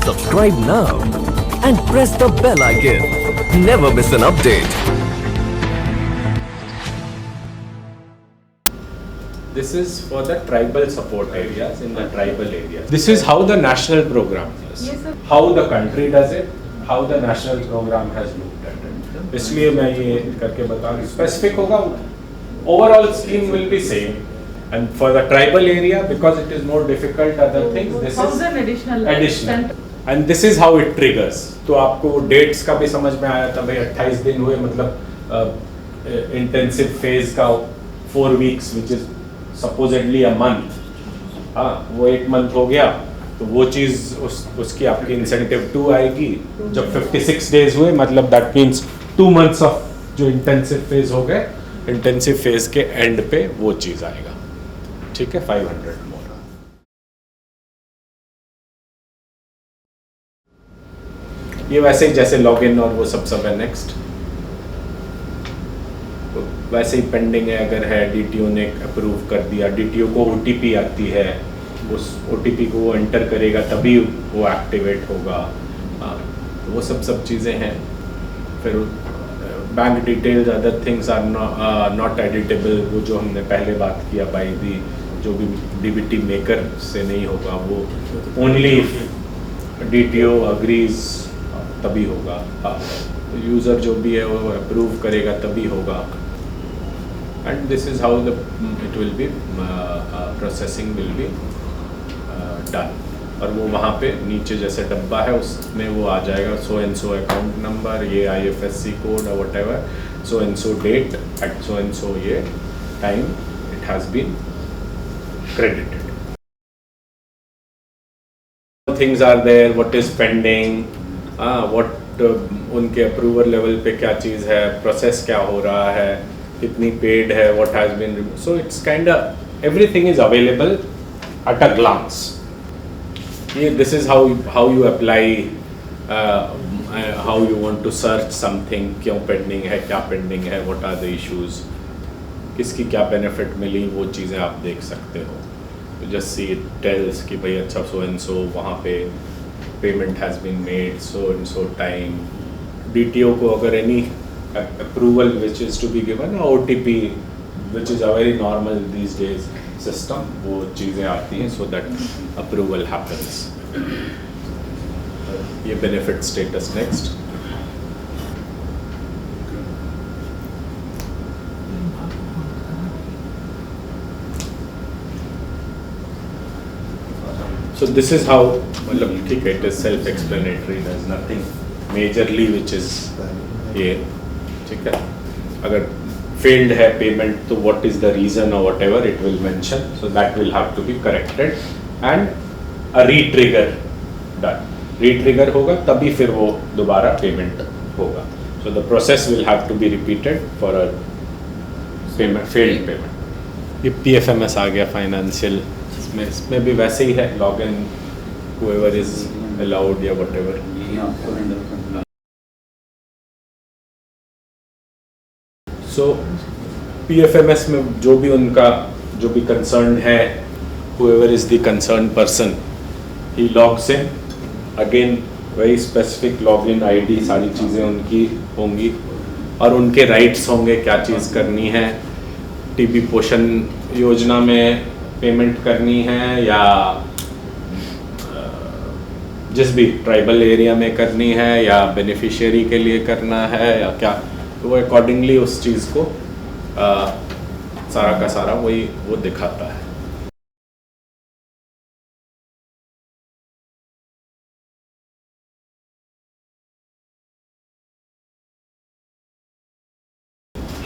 Subscribe now and press the bell icon. Never miss an update. This is for the tribal support areas in the tribal areas. This is how the national program does. Yes, sir. How the country does it, how the national program has looked at it. इसलिए मैं ये करके बता रहा हूँ. Specific होगा, overall scheme will be same. And for the tribal area, because it is more difficult, other things, this is 1000 additional. And this is how it triggers. तो आपको dates का भी समझ में आया था भाई 28 दिन हुए मतलब intensive phase का 4 weeks which is supposedly a month. हाँ वो 1 month हो गया तो वो चीज़ उसकी आपकी इंसेंटिव 2 आएगी. जब 56 डेज हुए मतलब दैट मीन्स 2 months ऑफ जो इंटेंसिव फेज हो गए, इंटेंसिव फेज के एंड पे वो चीज़ आएगा. ठीक है, 500 मोर. ये वैसे ही जैसे लॉगिन और वो सब है. नेक्स्ट तो वैसे ही पेंडिंग है. अगर है डीटीओ ने अप्रूव कर दिया, डीटीओ को ओटीपी आती है, उस ओटीपी को वो एंटर करेगा तभी वो एक्टिवेट होगा. तो वो सब चीज़ें हैं. फिर bank details other things are not editable. वो जो हमने पहले बात किया बाई दी जो भी डीबीटी मेकर से नहीं होगा, वो ओनली डीटीओ अग्रीज तभी होगा. यूज़र जो भी है वो अप्रूव करेगा तभी होगा. And this is how the it will be processing will be done. और वो वहाँ पे नीचे जैसे डब्बा है उसमें वो आ जाएगा so and so account number, ये IFSC कोड और whatever, so and so date at so and so ये time it has been credited. Things are there, what is pending, what उनके अप्रूवल लेवल पे क्या चीज़ है, प्रोसेस क्या हो रहा है, कितनी पेड है, what has been, so it's kind of everything is available at a glance. This is how you apply, how you want to search something. क्यों पेंडिंग है, क्या पेंडिंग है, what are the issues, किसकी क्या benefit मिली, वो चीज़ें आप देख सकते हो. जस्ट सी इट टेल्स कि भाई अच्छा सो एंड सो वहाँ पे payment has been made so and so time. DTO को अगर any approval which is to be given, OTP which is a very normal these days system, वो चीज़ें आती हैं सो दैट अप्रूवल हैपन्स. ये benefit status. Next so this is how मतलब ठीक है, it is self explanatory, there is nothing majorly which is here. ठीक है, अगर failed है payment तो what is the reason or whatever it will mention, so that will have to be corrected and a retrigger done. retrigger होगा तभी फिर वो दोबारा payment होगा. so the process will have to be repeated for a payment failed payment. ये PFMS आ गया financial. इसमें भी वैसे ही है, लॉगिन whoever is allowed या whatever. so PFMS में जो भी उनका जो भी कंसर्न है, whoever is the concerned person, he logs in again, very specific login ID, सारी चीज़ें उनकी होंगी और उनके राइट्स होंगे, क्या चीज़ करनी है. टीबी पोषण योजना में पेमेंट करनी है या जिस भी ट्राइबल एरिया में करनी है या बेनिफिशियरी के लिए करना है या क्या, तो वो अकॉर्डिंगली उस चीज़ को सारा का सारा वो दिखाता है.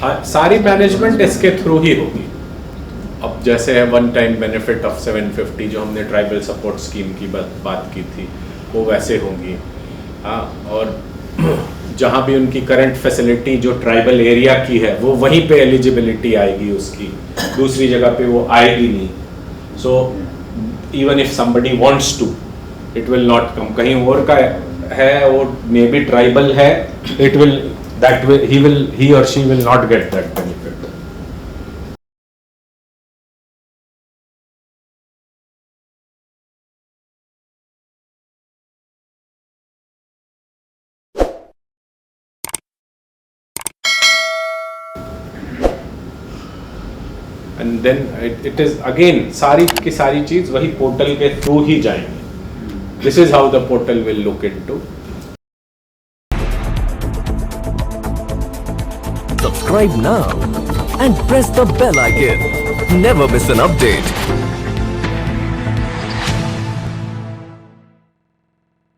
हाँ, सारी मैनेजमेंट इसके थ्रू ही होगी. अब जैसे है वन टाइम बेनिफिट ऑफ 750 जो हमने ट्राइबल सपोर्ट स्कीम की बात की थी, वो वैसे होंगी. हाँ, और जहाँ भी उनकी करंट फैसिलिटी जो ट्राइबल एरिया की है वो वहीं पे एलिजिबिलिटी आएगी उसकी, दूसरी जगह पे वो आएगी नहीं. So even if somebody wants to, it will not come. कहीं और का है, वो मे बी ट्राइबल है, it will that way he or she will not get that benefit. And then it is again सारी की सारी चीज वही पोर्टल के थ्रू ही जाएंगे. This is how the portal will look into. Subscribe now and press the bell icon. Never miss an update.